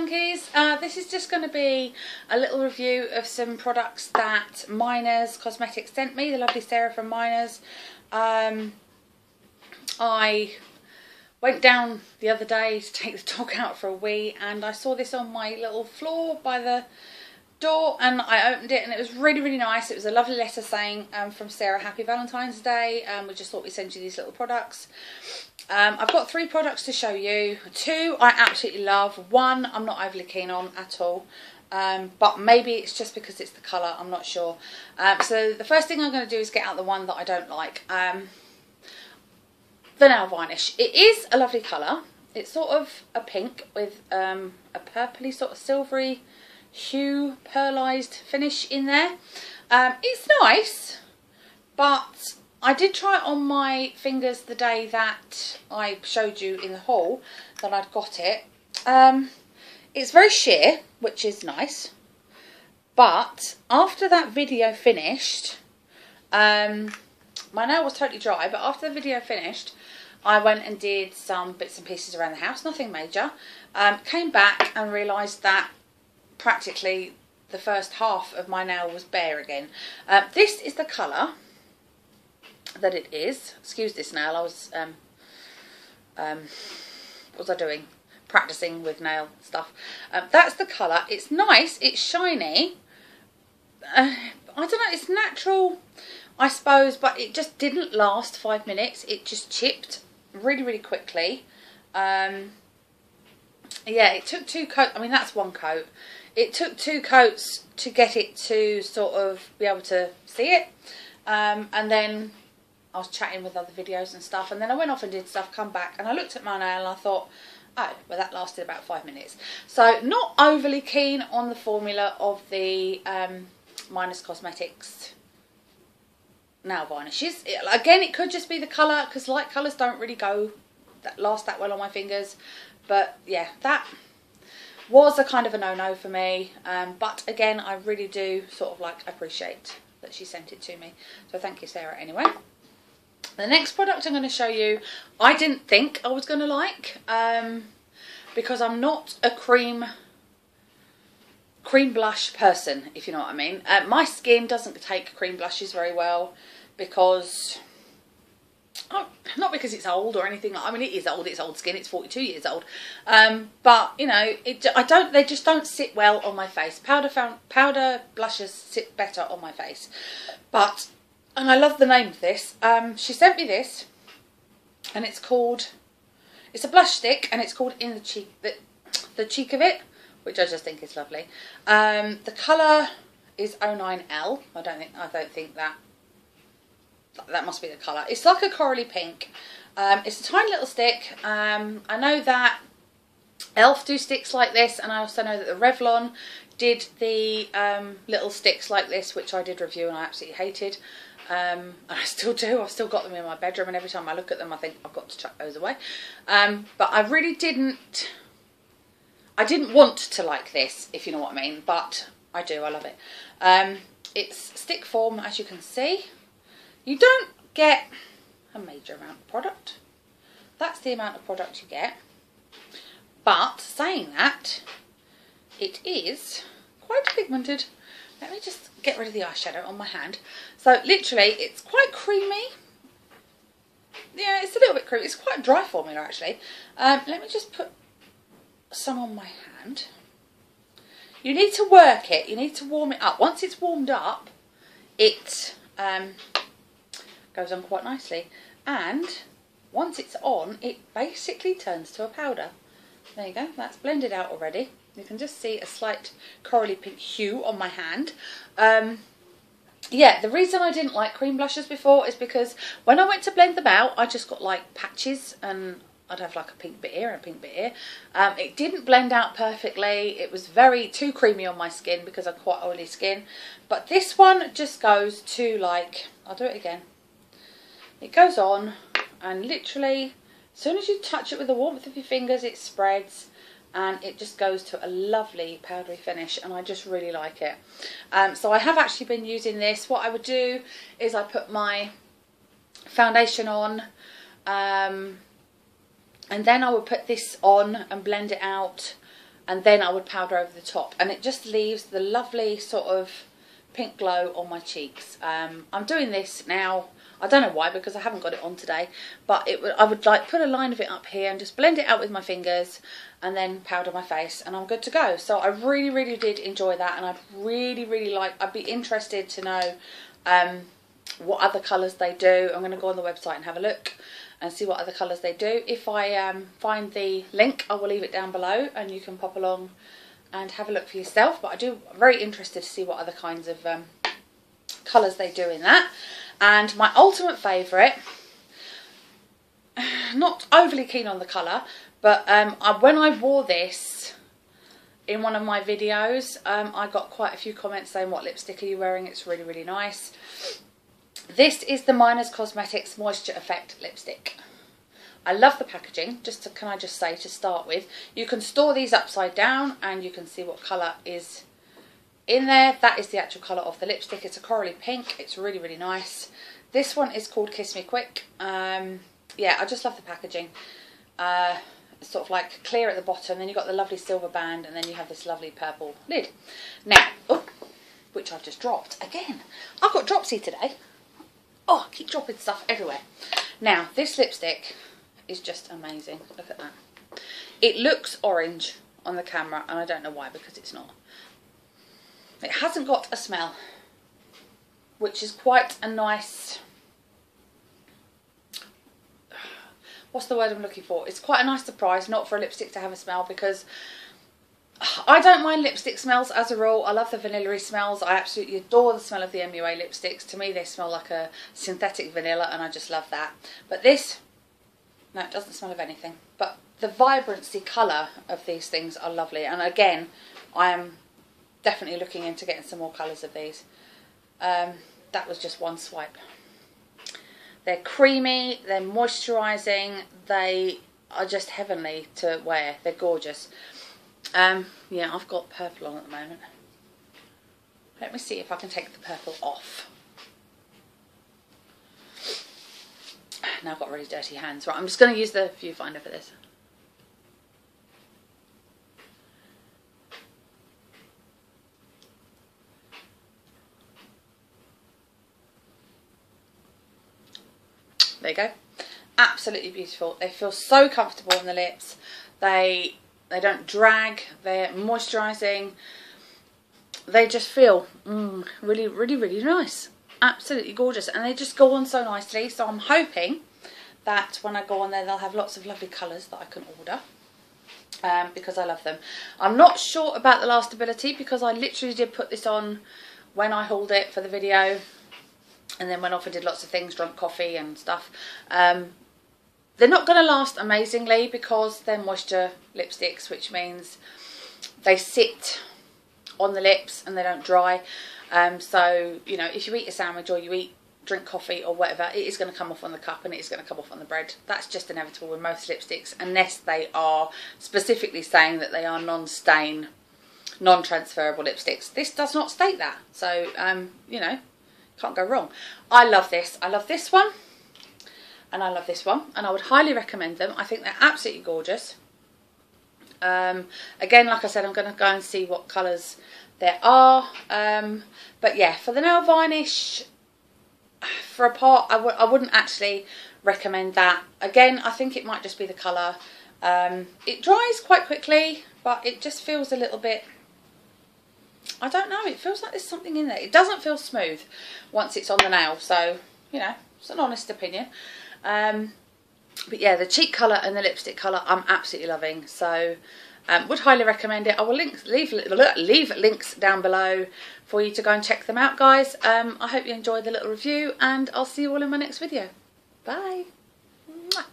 junkies, this is just going to be a little review of some products that Miners Cosmetics sent me, the lovely Sarah from Miners. I went down the other day to take the dog out for a wee and I saw this on my little floor by the door and I opened it and it was really nice. It was a lovely letter saying from Sarah, Happy Valentine's Day. We just thought we'd send you these little products. I've got 3 products to show you. 2 I absolutely love. 1 I'm not overly keen on at all. But maybe it's just because it's the colour, I'm not sure. So the first thing I'm going to do is get out the one that I don't like. The nail varnish. It is a lovely colour. It's sort of a pink with a purpley sort of silvery hue, pearlised finish in there. It's nice, but I did try it on my fingers the day that I showed you in the haul that I'd got it. It's very sheer, which is nice, but after that video finished, my nail was totally dry, but after the video finished I went and did some bits and pieces around the house, nothing major. Came back and realised that practically the first half of my nail was bare again. This is the colour that it is. Excuse this nail, I was what was I doing? Practicing with nail stuff. That's the colour. It's nice, it's shiny. I don't know, it's natural I suppose, but it just didn't last 5 minutes. It just chipped really quickly. Yeah, it took 2 coats. I mean, that's 1 coat. It took 2 coats to get it to sort of be able to see it. And then I was chatting with other videos and stuff, and then I went off and did stuff, come back, and I looked at my nail and I thought, oh, well, that lasted about 5 minutes. So not overly keen on the formula of the Miners Cosmetics nail varnishes. Again, it could just be the colour, because light colours don't really last that well on my fingers. But yeah, that was a kind of a no-no for me. But again, I really do sort of like appreciate that she sent it to me. So thank you, Sarah, anyway. The next product I'm going to show you, I didn't think I was going to like, because I'm not a cream blush person, if you know what I mean. My skin doesn't take cream blushes very well because, not because it's old or anything. I mean, it is old. It's old skin. It's 42 years old. But you know, they just don't sit well on my face. Powder blushes sit better on my face. And I love the name of this. She sent me this, and it's a blush stick, and it's called In the Cheek, the cheek of it, which I just think is lovely. The colour is 09L. I don't think that must be the colour. It's like a corally pink. It's a tiny little stick. I know that Elf do sticks like this, and I also know that the Revlon did the little sticks like this, which I did review and I absolutely hated. And I still do. I've still got them in my bedroom, and every time I look at them I think I've got to chuck those away. But I really didn't want to like this, if you know what I mean, but I do. I love it. It's stick form, as you can see. You don't get a major amount of product. That's the amount of product you get. But saying that, it is quite pigmented. Let me just get rid of the eyeshadow on my hand. So literally, it's quite creamy. Yeah, it's a little bit creamy. It's quite a dry formula, actually. Let me just put some on my hand. You need to work it. You need to warm it up. Once it's warmed up, it goes on quite nicely. And once it's on, it basically turns to a powder. There you go. That's blended out already. You can just see a slight corally pink hue on my hand. Yeah, the reason I didn't like cream blushes before is because when I went to blend them out, I just got like patches, and I'd have like a pink bit here and a pink bit here. It didn't blend out perfectly. It was too creamy on my skin because I've quite oily skin. But this one just goes to like, I'll do it again. It goes on, and literally as soon as you touch it with the warmth of your fingers, it spreads. And it just goes to a lovely powdery finish, and I just really like it. So I have actually been using this. What I would do is I put my foundation on, and then I would put this on and blend it out and then I would powder over the top, and it just leaves the lovely sort of pink glow on my cheeks. I'm doing this now, I don't know why, because I haven't got it on today, but I would like put a line of it up here and just blend it out with my fingers and then powder my face, and I'm good to go. So I really did enjoy that, and I'd really like, I'd be interested to know what other colours they do. I'm going to go on the website and have a look and see what other colours they do. If I find the link, I will leave it down below and you can pop along and have a look for yourself. But I'm very interested to see what other kinds of colours they do in that. And my ultimate favourite, not overly keen on the colour, but when I wore this in one of my videos, I got quite a few comments saying, what lipstick are you wearing? It's really nice. This is the Minors Cosmetics Moisture Effect lipstick. I love the packaging. Can I just say, to start with, you can store these upside down and you can see what colour is in there. That is the actual colour of the lipstick. It's a corally pink. It's really nice. This one is called Kiss Me Quick. Yeah, I just love the packaging. It's sort of like clear at the bottom, then you've got the lovely silver band, and then you have this lovely purple lid. Now, oh, which I've just dropped again. I've got dropsy today. Oh, I keep dropping stuff everywhere. Now, this lipstick is just amazing. Look at that. It looks orange on the camera, and I don't know why, because it's not. It hasn't got a smell, which is quite a nice... What's the word I'm looking for? It's quite a nice surprise, not for a lipstick to have a smell, because I don't mind lipstick smells as a rule. I love the vanilla-y smells. I absolutely adore the smell of the MUA lipsticks. To me, they smell like a synthetic vanilla, and I just love that. But this, no, it doesn't smell of anything. But the vibrancy colour of these things are lovely. And again, I am definitely looking into getting some more colours of these. That was just one swipe. They're creamy, they're moisturising, they are just heavenly to wear. They're gorgeous. Yeah, I've got purple on at the moment. Let me see if I can take the purple off. Now I've got really dirty hands. Right, I'm just going to use the viewfinder for this. There you go. Absolutely beautiful. They feel so comfortable on the lips. They don't drag. They're moisturising. They just feel really nice. Absolutely gorgeous. And they just go on so nicely. So I'm hoping that when I go on there, they'll have lots of lovely colours that I can order. Because I love them. I'm not sure about the lastability, because I literally did put this on when I hauled it for the video. And then went off and did lots of things, drank coffee and stuff. They're not going to last amazingly because they're moisture lipsticks, which means they sit on the lips and they don't dry. So, you know, if you eat a sandwich or you drink coffee or whatever, it is going to come off on the cup and it is going to come off on the bread. That's just inevitable with most lipsticks, unless they are specifically saying that they are non-stain, non-transferable lipsticks. This does not state that. So, you know, can't go wrong. I love this. I love this one. And I love this one. And I would highly recommend them. I think they're absolutely gorgeous. Again, like I said, I'm going to go and see what colours there are. But yeah, for the nail varnish, for a part, I wouldn't actually recommend that. Again, I think it might just be the colour. It dries quite quickly, but it just feels a little bit... I don't know, it feels like there's something in there. It doesn't feel smooth once it's on the nail, so, you know, it's an honest opinion. But yeah, the cheek colour and the lipstick colour I'm absolutely loving, so would highly recommend it. I will leave links down below for you to go and check them out, guys. I hope you enjoyed the little review, and I'll see you all in my next video. Bye! Mwah.